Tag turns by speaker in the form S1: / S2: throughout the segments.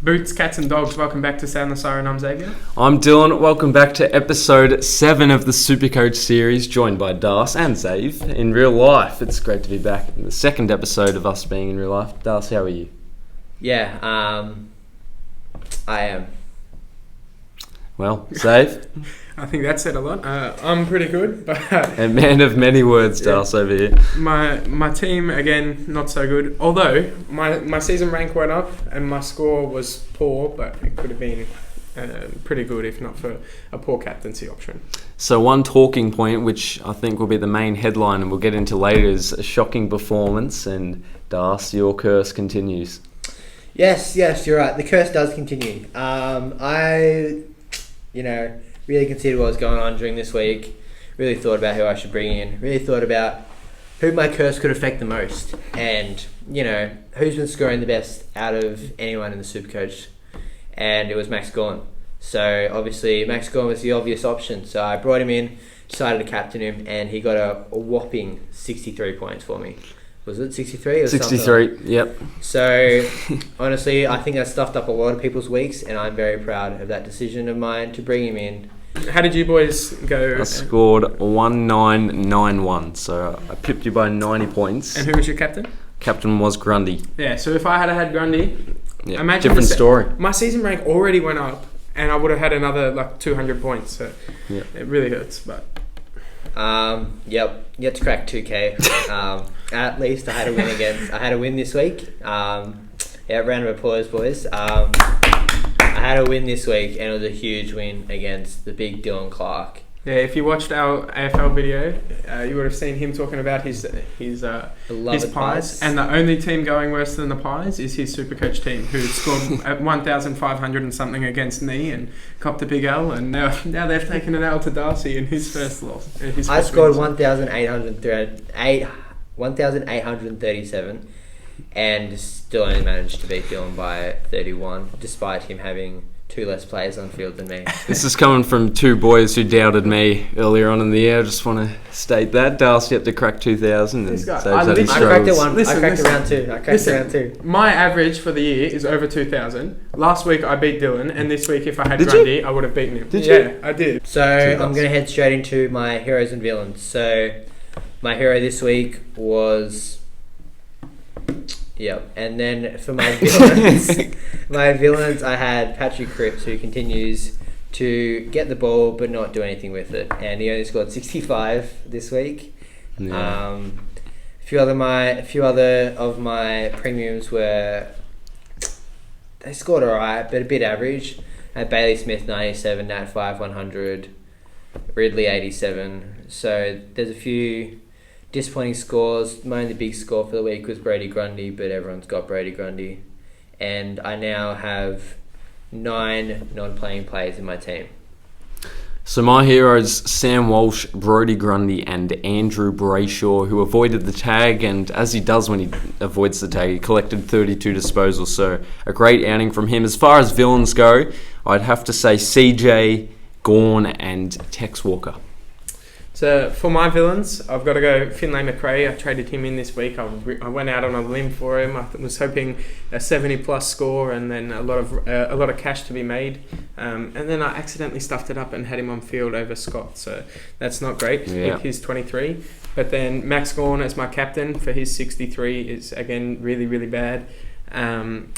S1: Boots, cats and dogs, welcome back to Sound the Siren. I'm Xavier.
S2: I'm Dylan. Welcome back to episode 7 of the Supercoach series, joined by Das and Zave in real life. It's great to be back in the second episode of us being in real life. Das, how are you?
S3: Yeah, I am.
S2: Well, Zave?
S1: I think that said a lot. I'm pretty good, but
S2: A man of many words, Das, over here.
S1: my team, again, not so good. Although, my season rank went up and my score was poor, but it could have been pretty good if not for a poor captaincy option.
S2: So one talking point, which I think will be the main headline and we'll get into later, is a shocking performance, and Das, your curse continues.
S3: Yes, you're right. The curse does continue. I really considered what was going on during this week. Really thought about who I should bring in. Really thought about who my curse could affect the most. And, who's been scoring the best out of anyone in the Supercoach. And it was Max Gawn. So, obviously, Max Gawn was the obvious option. So, I brought him in, decided to captain him, and he got a whopping 63 points for me. Was it 63? Or
S2: 63,
S3: something?
S2: yep.
S3: So, honestly, I think that stuffed up a lot of people's weeks, and I'm very proud of that decision of mine to bring him in.
S1: How did you boys go?
S2: I scored 1991, so I pipped you by 90 points.
S1: And who was your captain?
S2: Captain was Grundy.
S1: Yeah, so if I had had Grundy,
S2: Yeah,
S1: imagine
S2: different story.
S1: My season rank already went up, and I would have had another 200 points. So
S2: Yep.
S1: It really hurts, but.
S3: Yet to crack 2K. At least I had a win this week. Round of applause, boys. I had a win this week, and it was a huge win against the big Dylan Clark.
S1: Yeah, if you watched our AFL video, you would have seen him talking about his pies. And the only team going worse than the Pies is his Supercoach team, who scored at 1,500 and something against me and copped a big L. And now they've taken an L to Darcy in his first loss.
S3: I scored 1,837 and still only managed to beat Dylan by 31, despite him having 2 less players on field than me.
S2: This is coming from 2 boys who doubted me earlier on in the year. I just want to state that. Darcy had to crack 2,000.
S1: This guy,
S3: I cracked it round two.
S1: My average for the year is over 2,000. Last week I beat Dylan, and this week if I had Grundy, I would have beaten him.
S3: Did
S1: you?
S3: Yeah,
S1: I did.
S3: So I'm going to head straight into my heroes and villains. So my hero this week was... Yep, and then for my villains, I had Patrick Cripps, who continues to get the ball but not do anything with it, and he only scored 65 this week.
S2: Yeah.
S3: A few other of my premiums they scored alright, but a bit average. I had Bailey Smith 97, Nat 5 100, Ridley 87. So there's a few disappointing scores. My only big score for the week was Brady Grundy, but everyone's got Brady Grundy. And I now have 9 non-playing players in my team.
S2: So my heroes, Sam Walsh, Brodie Grundy and Andrew Brayshaw, who avoided the tag, and as he does when he avoids the tag, he collected 32 disposals, so a great outing from him. As far as villains go, I'd have to say CJ, Gawn and Tex Walker.
S1: So for my villains, I've got to go Finlay McRae. I traded him in this week. I went out on a limb for him. I was hoping a 70-plus score and then a lot of cash to be made. And then I accidentally stuffed it up and had him on field over Scott. So that's not great.
S2: Yeah.
S1: His 23. But then Max Gawn as my captain for his 63 is again really, really bad. And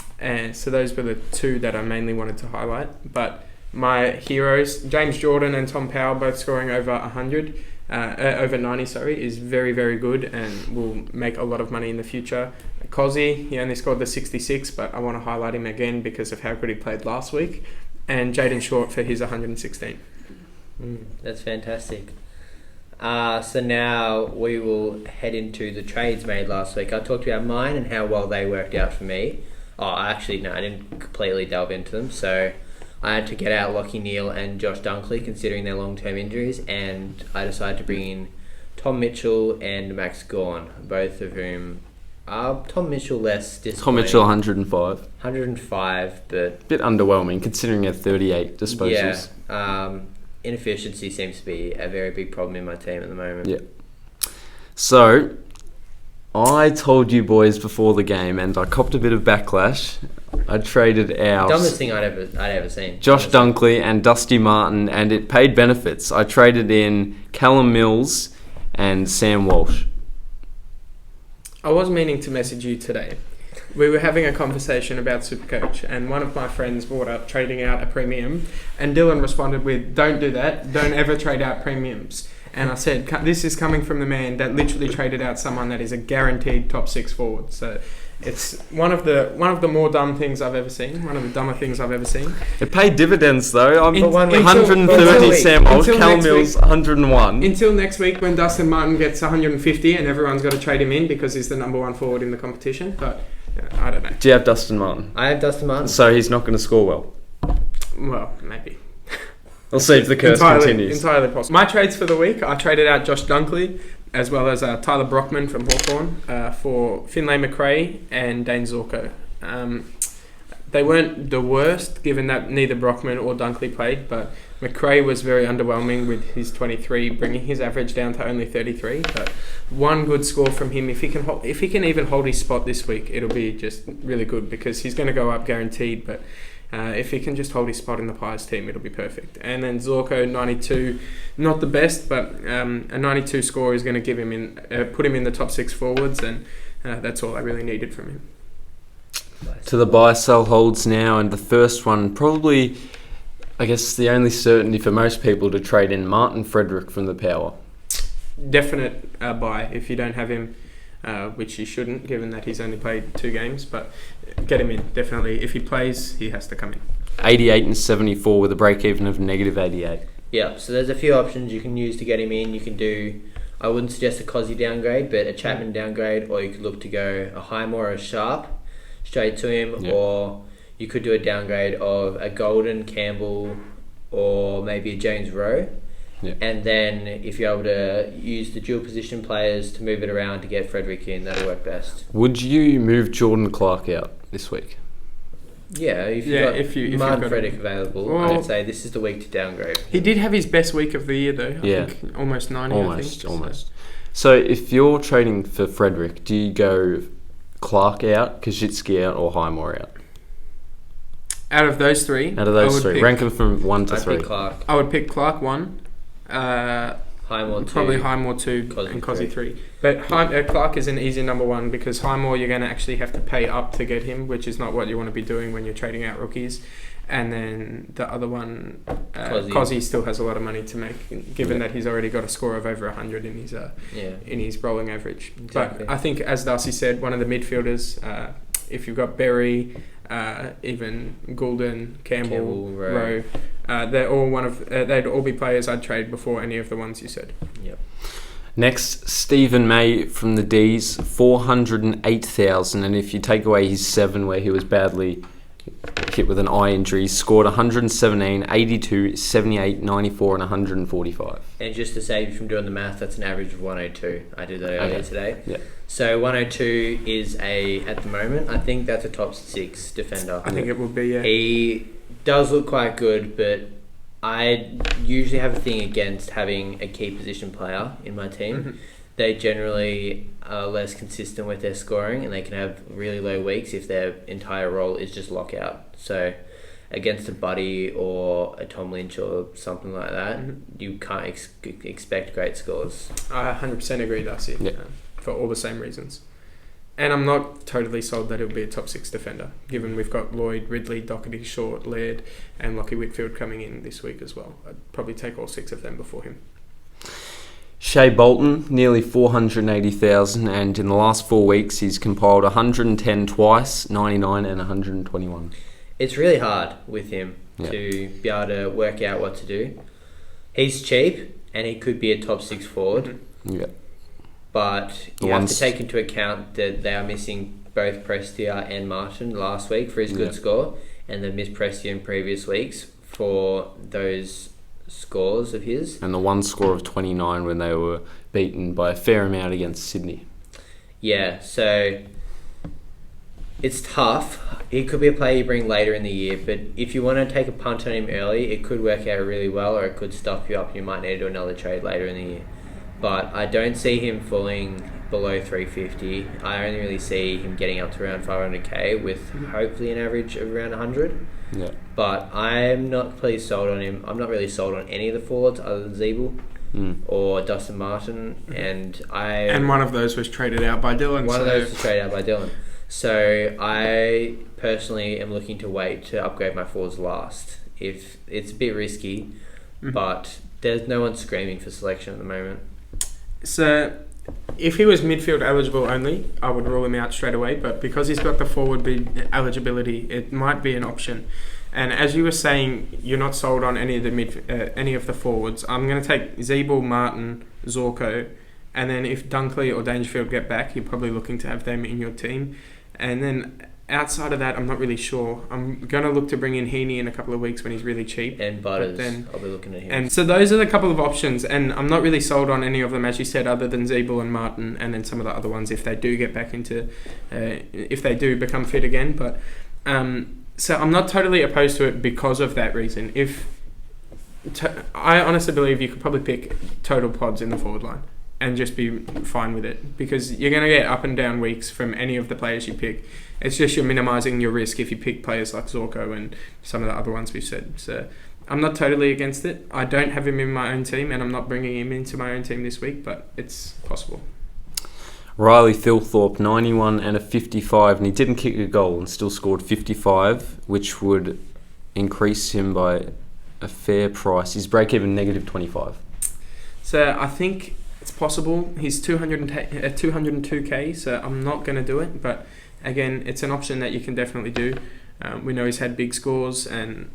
S1: so those were the 2 that I mainly wanted to highlight. But my heroes, James Jordan and Tom Powell, both scoring over 100, over 90, is very, very good and will make a lot of money in the future. Cozzy, he only scored the 66, but I want to highlight him again because of how good he played last week. And Jaden Short for his 116.
S3: That's fantastic. So now we will head into the trades made last week. I talked about mine and how well they worked out for me. I didn't completely delve into them, so I had to get out Lachie Neale and Josh Dunkley, considering their long-term injuries, and I decided to bring in Tom Mitchell and Max Gawn, both of whom are Tom Mitchell less disappointing.
S2: Tom Mitchell 105.
S3: 105, but...
S2: Bit underwhelming, considering he had 38 disposals.
S3: Yeah, inefficiency seems to be a very big problem in my team at the moment.
S2: Yeah. So, I told you boys before the game, and I copped a bit of backlash. I traded out
S3: Dumbest thing I'd ever seen.
S2: Josh
S3: honestly.
S2: Dunkley and Dusty Martin, and it paid benefits. I traded in Callum Mills and Sam Walsh.
S1: I was meaning to message you today. We were having a conversation about Supercoach, and one of my friends brought up trading out a premium, and Dylan responded with, "Don't do that. Don't ever trade out premiums." And I said, "This is coming from the man that literally traded out someone that is a guaranteed top 6 forward." So it's one of the more dumb things I've ever seen. One of the dumber things I've ever seen.
S2: It paid dividends though. I'm
S1: For 1 week.
S2: 130 Sam Walsh,
S1: Until
S2: Callum
S1: next
S2: Mills
S1: week.
S2: 101.
S1: Until next week when Dustin Martin gets 150 and everyone's got to trade him in because he's the number 1 forward in the competition. But I don't know.
S2: Do you have Dustin Martin?
S3: I have Dustin Martin.
S2: So he's not going to score well.
S1: Well, maybe.
S2: We'll see if the curse continues.
S1: Entirely possible. My trades for the week, I traded out Josh Dunkley as well as Tyler Brockman from Hawthorn for Finlay McRae and Dane Zorko. They weren't the worst, given that neither Brockman or Dunkley played, but McRae was very underwhelming with his 23, bringing his average down to only 33. But one good score from him, if he can even hold his spot this week, it'll be just really good because he's going to go up guaranteed. But if he can just hold his spot in the Pies team, it'll be perfect. And then Zorko 92, not the best, but a 92 score is going to give him put him in the top 6 forwards, and that's all I really needed from him.
S2: To the buy-sell holds now, and the first one probably, I guess, the only certainty for most people to trade in Martin Frederick from the Power.
S1: Definite buy if you don't have him, which you shouldn't, given that he's only played 2 games. But get him in, definitely. If he plays, he has to come in.
S2: 88 and 74 with a break-even of negative 88.
S3: Yeah, so there's a few options you can use to get him in. You can do, I wouldn't suggest a Cozzy downgrade, but a Chapman downgrade, or you could look to go a Highmore or a Sharp straight to him,
S2: Yep.
S3: or you could do a downgrade of a Golden, Campbell, or maybe a James Rowe.
S2: Yep.
S3: And then if you're able to use the dual position players to move it around to get Frederick in, that'll work best.
S2: Would you move Jordan Clark out this week?
S3: Yeah, if you've got Martin Frederick available,
S1: Well,
S3: I'd say this is the week to downgrade.
S1: He did have his best week of the year, though.
S2: Yeah.
S1: I think almost 90,
S2: Almost.
S1: So.
S2: So if you're trading for Frederick, do you go Clark out, Kajitsky out, or Highmore out?
S1: Out of those 3,
S2: Out of those 3, rank them from 1 to
S3: I'd
S2: 3.
S3: pick Clark,
S1: I would pick Clark 1,
S3: Highmore 2,
S1: probably Highmore 2,
S3: Cosby
S1: and Cozzy
S3: 3.
S1: 3. But Clark is an easy number 1 because Highmore you're going to actually have to pay up to get him, which is not what you want to be doing when you're trading out rookies. And then the other one, Cozzy still has a lot of money to make, given that he's already got a score of over 100 in his rolling average.
S3: Exactly.
S1: But I think, as Darcy said, one of the midfielders, if you've got Berry, even Goulden, Campbell, Rowe, they're all they'd all be players I'd trade before any of the ones you said.
S3: Yep.
S2: Next, Stephen May from the D's, 408,000, and if you take away his 7 where he was badly hit with an eye injury, scored 117, 82, 78, 94 and 145.
S3: And just to save you from doing the math, that's an average of 102. I did that earlier today.
S2: Yeah.
S3: So 102 is at the moment, I think that's a top 6 defender.
S1: I think it would be, yeah.
S3: He does look quite good, but I usually have a thing against having a key position player in my team.
S1: Mm-hmm.
S3: They generally are less consistent with their scoring, and they can have really low weeks if their entire role is just lockout. So against a Buddy or a Tom Lynch or something like that, you can't expect great scores.
S1: I 100% agree, Darcy, for all the same reasons. And I'm not totally sold that he'll be a top 6 defender, given we've got Lloyd, Ridley, Doherty, Short, Laird and Lockie Whitfield coming in this week as well. I'd probably take all 6 of them before him.
S2: Shea Bolton, nearly 480,000, and in the last 4 weeks he's compiled 110 twice, 99 and 121.
S3: It's really hard with him
S2: Yeah.
S3: to be able to work out what to do. He's cheap and he could be a top 6 forward,
S2: Yeah.
S3: but you have to take into account that they are missing both Prestia and Martin last week for his good score, and they've missed Prestia in previous weeks for those scores of his.
S2: And the one score of 29 when they were beaten by a fair amount against Sydney.
S3: Yeah, so it's tough. He could be a player you bring later in the year, but if you want to take a punt on him early, it could work out really well, or it could stop you up and you might need to do another trade later in the year. But I don't see him falling below 350. I only really see him getting up to around 500k with hopefully an average of around 100.
S2: Yeah.
S3: But I'm not completely sold on him. I'm not really sold on any of the forwards other than Zeeble or Dustin Martin.
S1: And one of those was traded out by Dylan.
S3: One of those was traded out by Dylan. So I personally am looking to wait to upgrade my forwards last. If it's a bit risky, but there's no one screaming for selection at the moment.
S1: So if he was midfield eligible only, I would rule him out straight away. But because he's got the forward bid eligibility, it might be an option. And as you were saying, you're not sold on any of the any of the forwards. I'm going to take Zeeble, Martin, Zorko, and then if Dunkley or Dangerfield get back, you're probably looking to have them in your team. And then outside of that, I'm not really sure. I'm going to look to bring in Heaney in a couple of weeks when he's really cheap.
S3: And Butters, I'll be looking at him.
S1: And so those are the couple of options, and I'm not really sold on any of them, as you said, other than Zeeble and Martin, and then some of the other ones if they do get back into, if they do become fit again. But so I'm not totally opposed to it because of that reason. I honestly believe you could probably pick total pods in the forward line and just be fine with it, because you're going to get up and down weeks from any of the players you pick. It's just you're minimising your risk if you pick players like Zorko and some of the other ones we've said. So I'm not totally against it. I don't have him in my own team, and I'm not bringing him into my own team this week, but it's possible.
S2: Riley Thilthorpe, 91 and a 55, and he didn't kick a goal and still scored 55, which would increase him by a fair price. His break-even -25.
S1: So I think it's possible. He's 202k, so I'm not going to do it. But again, it's an option that you can definitely do. We know he's had big scores, and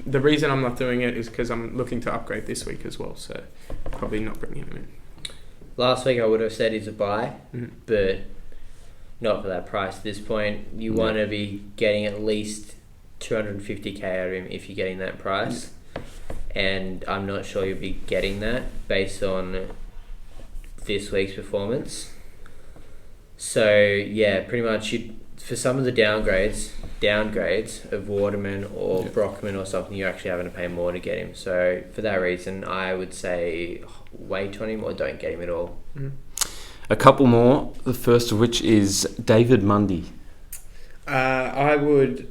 S1: the reason I'm not doing it is because I'm looking to upgrade this week as well. So probably not bringing him in.
S3: Last week I would have said he's a buy, but not for that price. At this point, you want to be getting at least 250k out of him if you're getting that price. And I'm not sure you'll be getting that based on this week's performance. So yeah, pretty much for some of the downgrades of Waterman or Brockman or something, you're actually having to pay more to get him. So for that reason, I would say wait on him or don't get him at all.
S2: A couple more, the first of which is David Mundy.
S1: I would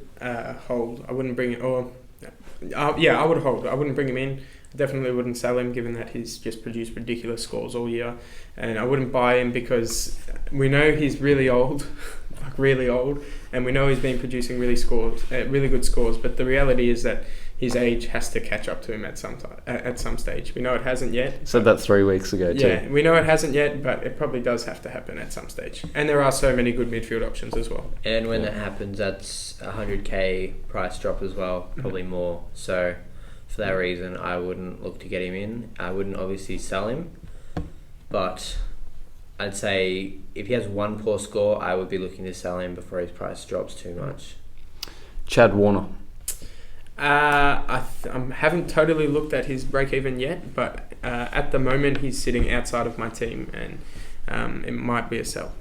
S1: hold. I wouldn't bring it. I would hold. I wouldn't bring him in. I definitely wouldn't sell him, given that he's just produced ridiculous scores all year. And I wouldn't buy him because we know he's really old, like really old, and we know he's been producing really good scores. But the reality is that his age has to catch up to him at some stage. We know it hasn't yet.
S2: Said that 3 weeks ago too.
S1: Yeah, we know it hasn't yet, but it probably does have to happen at some stage. And there are so many good midfield options as well.
S3: And when that happens, that's a 100k price drop as well, probably more. So for that reason, I wouldn't look to get him in. I wouldn't obviously sell him, but I'd say if he has one poor score, I would be looking to sell him before his price drops too much.
S2: Chad Warner.
S1: I haven't totally looked at his break-even yet, but at the moment he's sitting outside of my team, and it might be a sell.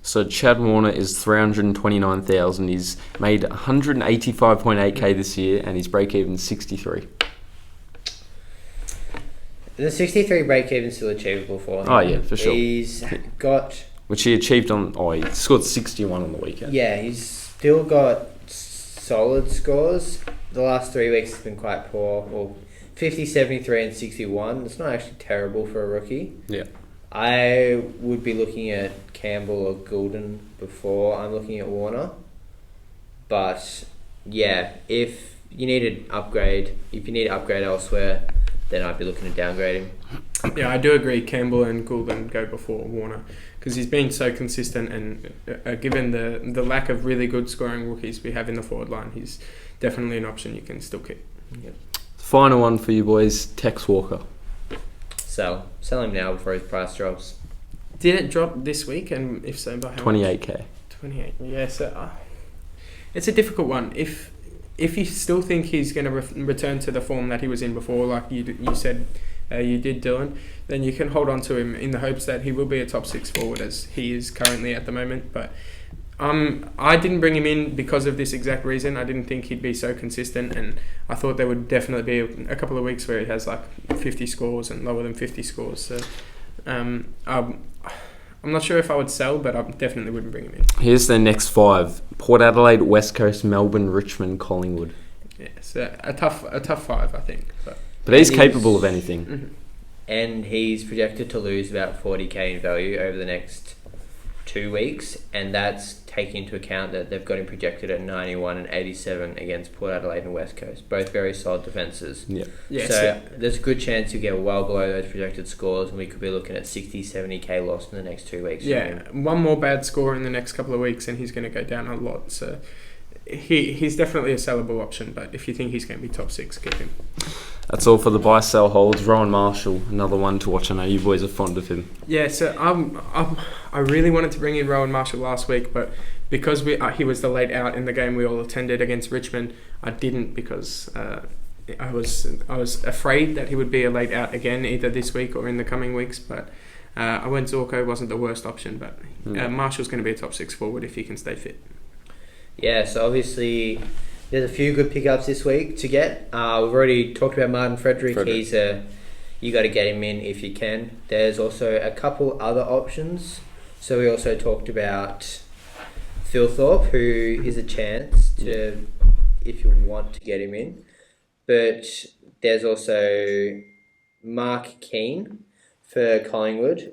S2: So Chad Warner is 329,000. He's made 185.8k this year, and his break-even 63.
S3: The 63 break-even is still achievable for him.
S2: Oh yeah, for sure.
S3: He's got...
S2: Which he achieved he scored 61 on the weekend.
S3: Yeah, he's still got solid scores. The last 3 weeks has been quite poor. Well, 50, 73 and 61. It's not actually terrible for a rookie.
S2: Yeah.
S3: I would be looking at Campbell or Goulden before I'm looking at Warner. But yeah, if you need an upgrade, elsewhere, then I'd be looking to downgrade him.
S1: Yeah, I do agree. Campbell and Goulden go before Warner because he's been so consistent, and given the lack of really good scoring rookies we have in the forward line, he's definitely an option you can still keep.
S3: Yep.
S2: Final one for you boys, Tex Walker.
S3: Sell him now before his price drops.
S1: Did it drop this week, and if so, by how
S2: 28k.
S1: much? 28. Yeah, so it's a difficult one. If you still think he's going to return to the form that he was in before, like you said you did, Dylan, then you can hold on to him in the hopes that he will be a top 6 forward as he is currently at the moment. But I didn't bring him in because of this exact reason. I didn't think he'd be so consistent, and I thought there would definitely be a couple of weeks where he has like 50 scores and lower than 50 scores. So I'm not sure if I would sell, but I definitely wouldn't bring him in.
S2: Here's their next 5. Port Adelaide, West Coast, Melbourne, Richmond, Collingwood.
S1: Yeah, so a tough 5, I think.
S2: But he's capable of anything.
S1: Mm-hmm.
S3: And he's projected to lose about 40k in value over the next 2 weeks, and that's taking into account that they've got him projected at 91 and 87 against Port Adelaide and West Coast, both very solid defences.
S2: Yeah.
S1: Yes,
S3: So there's a good chance you get well below those projected scores, and we could be looking at 60, 70k loss in the next 2 weeks.
S1: Yeah, one more bad score in the next couple of weeks, and he's going to go down a lot. So he's definitely a sellable option, but if you think he's going to be top 6, get him.
S2: That's all for the buy sell holds. Rowan Marshall, another one to watch. I know you boys are fond of him.
S1: Yeah, so I really wanted to bring in Rowan Marshall last week, but because he was the late out in the game we all attended against Richmond, I didn't because I was afraid that he would be a late out again either this week or in the coming weeks. But I went Zorko, wasn't the worst option, but Marshall's going to be a top 6 forward if he can stay fit.
S3: Yeah, so obviously there's a few good pickups this week to get. We've already talked about Martin Frederick. You got to get him in if you can. There's also a couple other options. So we also talked about Phil Thorpe, who is a chance to, if you want to get him in. But there's also Mark Keane for Collingwood.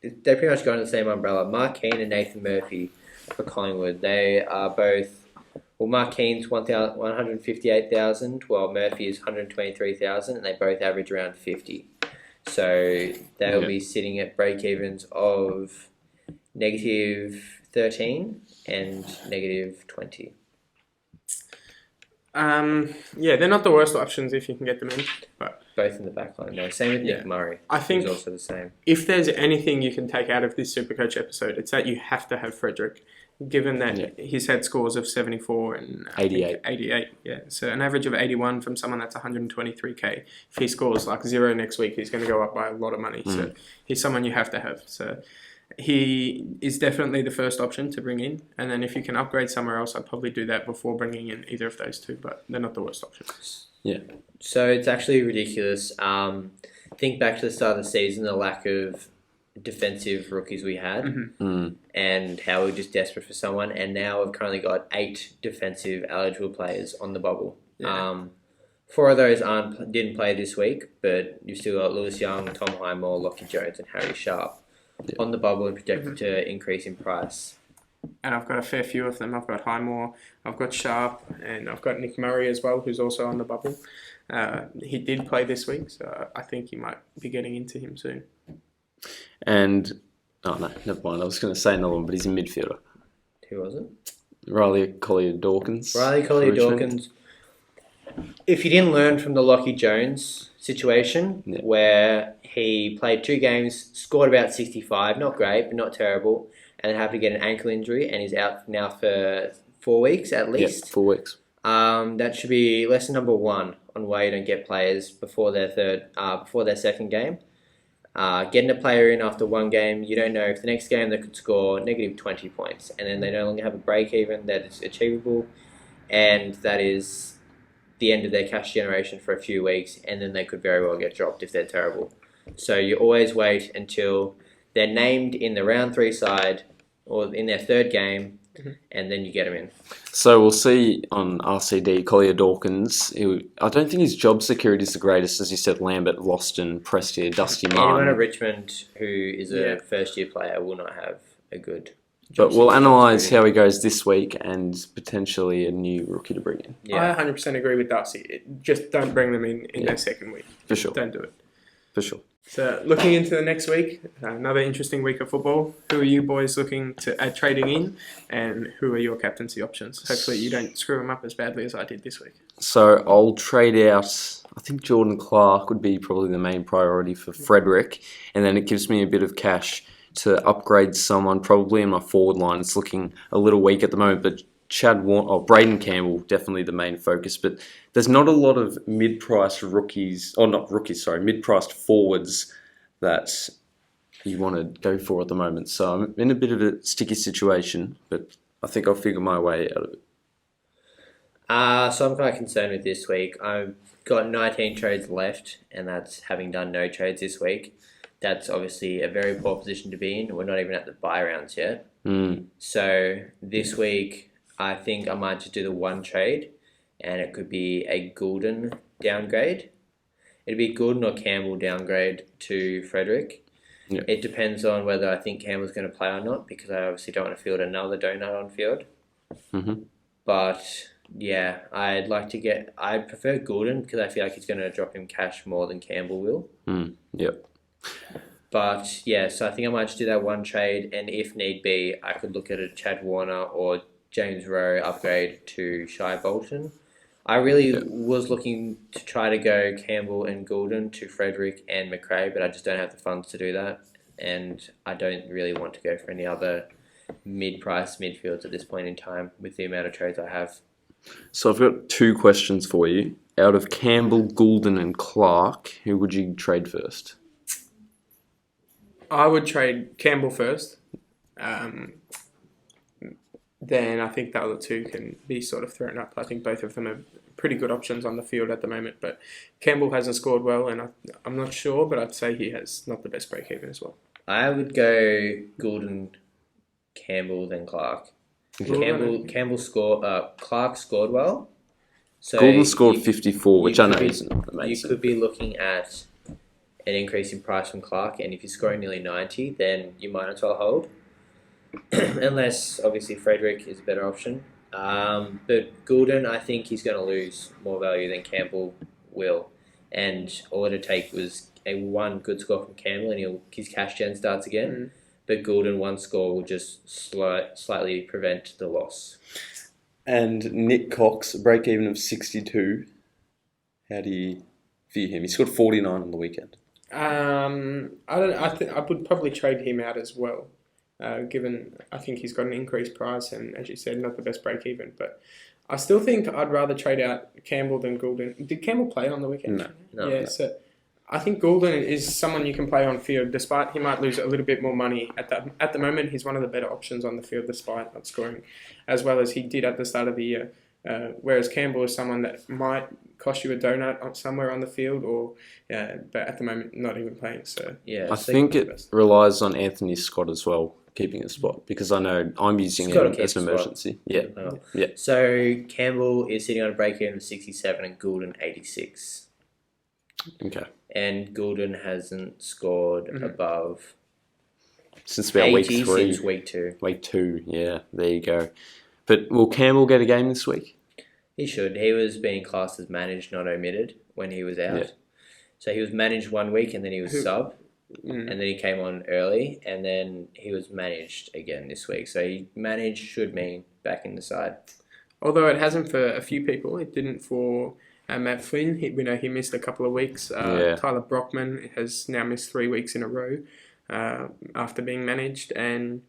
S3: They pretty much go under the same umbrella. Mark Keane and Nathan Murphy for Collingwood. They are both... Well, Mark Keane's 158,000, while Murphy is 123,000, and they both average around 50. So they'll be sitting at break-evens of negative 13 and negative 20.
S1: Yeah, they're not the worst options if you can get them in, but
S3: both in the back line. No, same with Nick Murray.
S1: I think
S3: he's also the same.
S1: If there's anything you can take out of this Supercoach episode, it's that you have to have Frederick. Given that he's had scores of 74 and 88, yeah. So an average of 81 from someone that's 123k. If he scores like 0 next week, he's going to go up by a lot of money. So he's someone you have to have. So he is definitely the first option to bring in. And then if you can upgrade somewhere else, I'd probably do that before bringing in either of those two. But they're not the worst options.
S2: Yeah.
S3: So it's actually ridiculous. Think back to the start of the season, the lack of defensive rookies we had and how we were just desperate for someone, and now we've currently got 8 defensive eligible players on the bubble. 4 of those didn't play this week, but you've still got Lewis Young, Tom Highmore, Lockie Jones and Harry Sharp on the bubble and projected to increase in price.
S1: And I've got a fair few of them. I've got Highmore, I've got Sharp, and I've got Nick Murray as well, who's also on the bubble. He did play this week, so I think you might be getting into him soon.
S2: And, oh no, never mind. I was going to say another one, but he's a midfielder.
S3: Who was it?
S2: Riley Collier-Dawkins.
S3: Riley Collier-Dawkins. If you didn't learn from the Lockie Jones situation, where he played 2 games, scored about 65, not great, but not terrible, and then had to get an ankle injury, and he's out now for 4 weeks at least.
S2: Yeah, 4 weeks.
S3: That should be lesson number 1 on why you don't get players before their second game. Getting a player in after 1 game, you don't know if the next game they could score negative 20 points, and then they no longer have a break even that is achievable, and that is the end of their cash generation for a few weeks, and then they could very well get dropped if they're terrible. So you always wait until they're named in the round 3 side or in their 3rd game, and then you get them in.
S2: So we'll see on RCD, Collier-Dawkins. I don't think his job security is the greatest. As you said, Lambert, Loston, Prestia, Dusty Martin.
S3: Anyone at Richmond who is a first-year player will not have a good
S2: job. But we'll analyse how he goes this week and potentially a new rookie to bring in.
S1: Yeah. I 100% agree with Darcy. Just don't bring them in their second week.
S2: For sure.
S1: Don't do it.
S2: For sure.
S1: So looking into the next week, another interesting week of football. Who are you boys looking to add trading in, and who are your captaincy options? Hopefully you don't screw them up as badly as I did this week.
S2: So I'll trade out, I think Jordan Clark would be probably the main priority for Frederick, and then it gives me a bit of cash to upgrade someone probably in my forward line. It's looking a little weak at the moment, but Braden Campbell, definitely the main focus, but there's not a lot of mid-priced mid-priced forwards that you want to go for at the moment. So I'm in a bit of a sticky situation, but I think I'll figure my way out of it.
S3: So I'm quite concerned with this week. I've got 19 trades left, and that's having done no trades this week. that's obviously a very poor position to be in. We're not even at the bye rounds yet. So this week, I think I might just do the one trade, and it could be a Goulden downgrade. It'd be Goulden or Campbell downgrade to Frederick.
S2: Yeah.
S3: It depends on whether I think Campbell's going to play or not, because I obviously don't want to field another donut on field. But yeah, I prefer Goulden because I feel like he's going to drop him cash more than Campbell will.
S2: Yep.
S3: But yeah, so I think I might just do that one trade, and if need be, I could look at a Chad Warner or James Rowe upgrade to Shai Bolton. I really was looking to try to go Campbell and Goulden to Frederick and McRae, but I just don't have the funds to do that, and I don't really want to go for any other mid-price midfields at this point in time with the amount of trades I have.
S2: So I've got 2 questions for you. Out of Campbell, Goulden and Clark, who would you trade first?
S1: I would trade Campbell first. Then I think the other 2 can be sort of thrown up. I think both of them are pretty good options on the field at the moment. But Campbell hasn't scored well, and I'm not sure, but I'd say he has not the best break-even as well.
S3: I would go Goulden, Campbell, then Clark. Campbell scored. Clark scored well. So
S2: Goulden scored 54, which I know isn't amazing.
S3: You could be looking at an increase in price from Clark, and if you're scoring nearly 90, then you might as well hold. Unless, obviously, Frederick is a better option. But Goulden, I think he's going to lose more value than Campbell will. And all it'd take was one good score from Campbell, and his cash gen starts again. But Goulden, one score will just slightly prevent the loss.
S2: And Nick Cox, a break-even of 62. How do you view him? He scored 49 on the weekend.
S1: I would probably trade him out as well. Given I think he's got an increased price and, as you said, not the best break even. But I still think I'd rather trade out Campbell than Goulden. Did Campbell play on the weekend?
S3: No.
S1: So I think Goulden is someone you can play on field, despite he might lose a little bit more money. At the moment, he's one of the better options on the field, despite not scoring as well as he did at the start of the year. Whereas Campbell is someone that might cost you a donut somewhere on the field, but at the moment, not even playing. So
S3: yeah,
S2: I think it relies on Anthony Scott as well, keeping a spot, because I know I'm using him as an emergency. Yeah.
S3: So Campbell is sitting on a break-even of 67 and Goulden 86.
S2: Okay.
S3: And Goulden hasn't scored above
S2: since about week 3.
S3: Since week 2.
S2: Week 2, yeah. There you go. But will Campbell get a game this week?
S3: He should. He was being classed as managed, not omitted, when he was out. Yeah. So he was managed 1 week and then he was sub. And then he came on early, and then he was managed again this week. So he managed should mean back in the side.
S1: Although it hasn't for a few people, it didn't for Matt Flynn. He missed a couple of weeks. Tyler Brockman has now missed 3 weeks in a row after being managed, and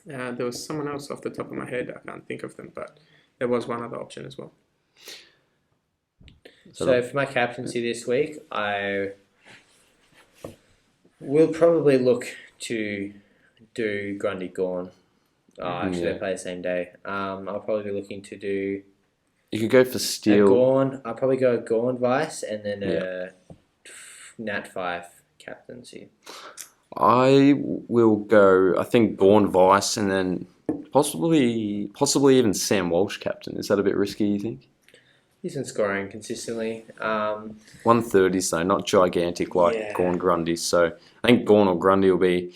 S1: there was someone else off the top of my head. I can't think of them, but there was one other option as well.
S3: So for my captaincy this week, I will probably look to do Grundy Gawn. They play the same day. I'll probably be looking to do...
S2: You could go for Steele.
S3: Gawn. I'll probably go Gawn Vice and then a Nat 5 captaincy.
S2: I will go, I think, Gawn Vice and then possibly even Sam Walsh captain. Is that a bit risky, you think?
S3: He's been scoring consistently.
S2: 130s though, not gigantic like Gawn Grundy. So I think Gawn or Grundy will be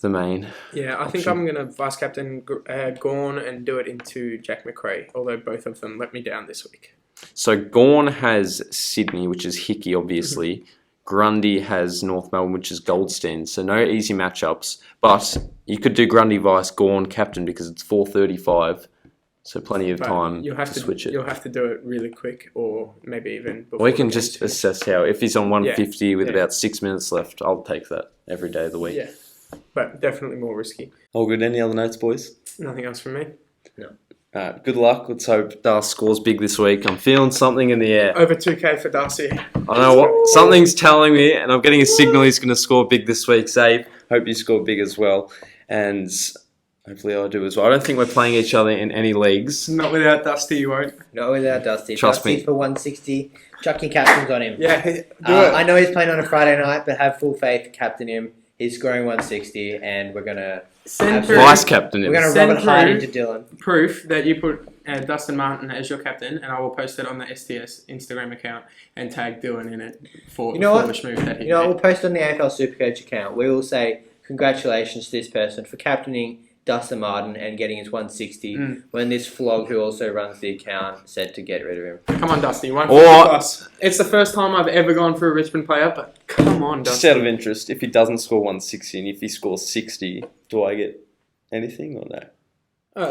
S2: the main.
S1: Yeah, I think I'm going to vice captain Gawn and do it into Jack McRae, although both of them let me down this week.
S2: So Gawn has Sydney, which is Hickey, obviously. Grundy has North Melbourne, which is Goldstein. So no easy matchups. But you could do Grundy vice Gawn captain because it's 4:35. So plenty of time to switch it.
S1: You'll have to do it really quick, or maybe even before.
S2: We can just assess how. If he's on 150 with about 6 minutes left, I'll take that every day of the week.
S1: Yeah, but definitely more risky.
S2: All good. Any other notes, boys?
S1: Nothing else from me.
S3: No.
S2: Good luck. Let's hope Darcy scores big this week. I'm feeling something in the air.
S1: Over 2K for Darcy.
S2: I know what something's telling me, and I'm getting a signal he's going to score big this week. Zabe, hope you score big as well. And Hopefully I do as well. I don't think we're playing each other in any leagues.
S1: Not without Dusty, you won't.
S3: Not without Dusty.
S2: Trust
S3: Dusty's
S2: me.
S3: for 160. Chuck your captains on him.
S1: Yeah, do it.
S3: I know he's playing on a Friday night, but have full faith. Captain him. He's scoring 160, and we're gonna
S1: Send
S3: through-
S2: Vice captain.
S3: we're gonna
S1: Send
S3: Robert Hyde
S1: through-
S3: into Dylan.
S1: proof that you put Dustin Martin as your captain, and I will post it on the STS Instagram account and tag Dylan in it for
S3: You know what?
S1: foolish move that he
S3: You know,
S1: made.
S3: we'll post on the AFL Supercoach account. We will say congratulations to this person for captaining Dustin Martin and getting his 160 when this flog, who also runs the account, said to get rid of him.
S1: Come on, Dusty. 150
S2: Or-
S1: plus. It's the first time I've ever gone for a Richmond player, but come on,
S2: Just
S1: Dusty.
S2: out of interest, if he doesn't score 160 and if he scores 60, do I get anything or no?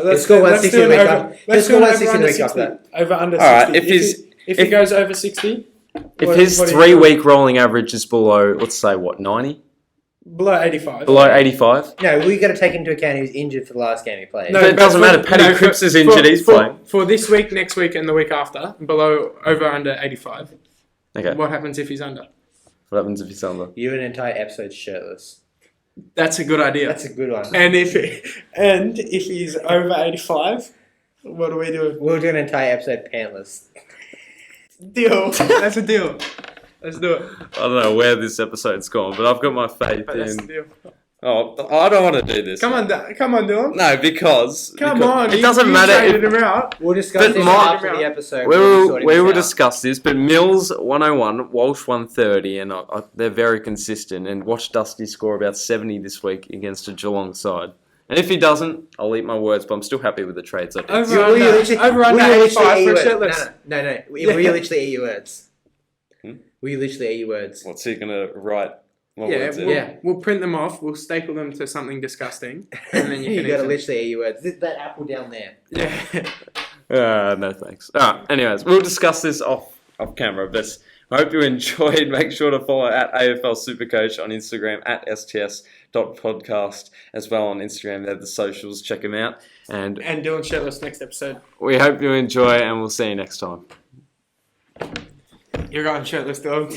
S1: Let's
S3: score
S1: do-
S3: 160
S1: let's do
S3: the week
S1: an
S3: after.
S1: over-
S3: Let's
S1: let's
S3: score
S1: do an
S3: 160 the
S1: over
S3: week after
S1: under 60. Over under
S2: All right,
S1: 60. If he goes over 60,
S2: If
S1: what-
S2: his
S1: what do you
S2: 3-week rolling average is below, let's say, 90?
S1: below 85.
S2: Below 85?
S3: No, we got to take into account he was injured for the last game he played.
S1: No,
S2: But it doesn't
S1: for-
S2: matter. Paddy
S1: no,
S2: Cripps
S1: for-
S2: is injured, he's playing.
S1: For this week, next week, and the week after, below over under 85.
S2: Okay.
S1: What happens if he's under?
S2: What happens if he's under?
S3: You an entire episode shirtless.
S1: That's a good idea.
S3: That's a good one.
S1: And if he's over 85, what do we do?
S3: We'll do an entire episode pantless.
S1: Deal. That's a deal. Let's do it.
S2: I don't know where this episode's gone, but I've got my faith
S1: But that's the
S2: in...
S1: deal.
S2: Oh, I don't want to do this.
S1: Come on, Dylan.
S2: No, because...
S1: Come
S2: because
S1: on.
S2: It doesn't matter
S1: traded
S2: if...
S1: him out.
S3: We'll discuss
S2: But
S3: this
S2: Mark-
S3: after the episode.
S2: We
S3: We'll be
S2: will,
S3: sorting
S2: we
S3: this
S2: will
S3: out.
S2: discuss this, but Mills 101, Walsh 130, and they're very consistent. And watch Dusty score about 70 this week against a Geelong side. And if he doesn't, I'll eat my words, but I'm still happy with the trades I did.
S1: Over
S3: Will you
S1: under,
S3: literally-
S1: over under
S3: will you literally
S1: 85
S3: eat
S1: for
S3: your
S1: shitless.
S3: words? No. Will
S1: Yeah.
S3: you literally eat your words?
S2: Hmm?
S3: Will you literally eat your words?
S2: What's he going to write my
S1: Yeah,
S2: words in?
S1: we'll print them off. We'll staple them to something disgusting, and then you
S3: You
S1: can
S3: gotta
S1: eat
S3: literally eat your words. That apple down there.
S1: them. Yeah.
S2: No thanks. Alright, anyways, we'll discuss this off camera, but I hope you enjoyed. Make sure to follow at AFL Supercoach on Instagram, at sts.podcast, as well on Instagram. They're the socials, check them out. And
S1: And Dylan shirtless next episode.
S2: we hope you enjoy, and we'll see you next time.
S1: You're going shirtless, Dylan.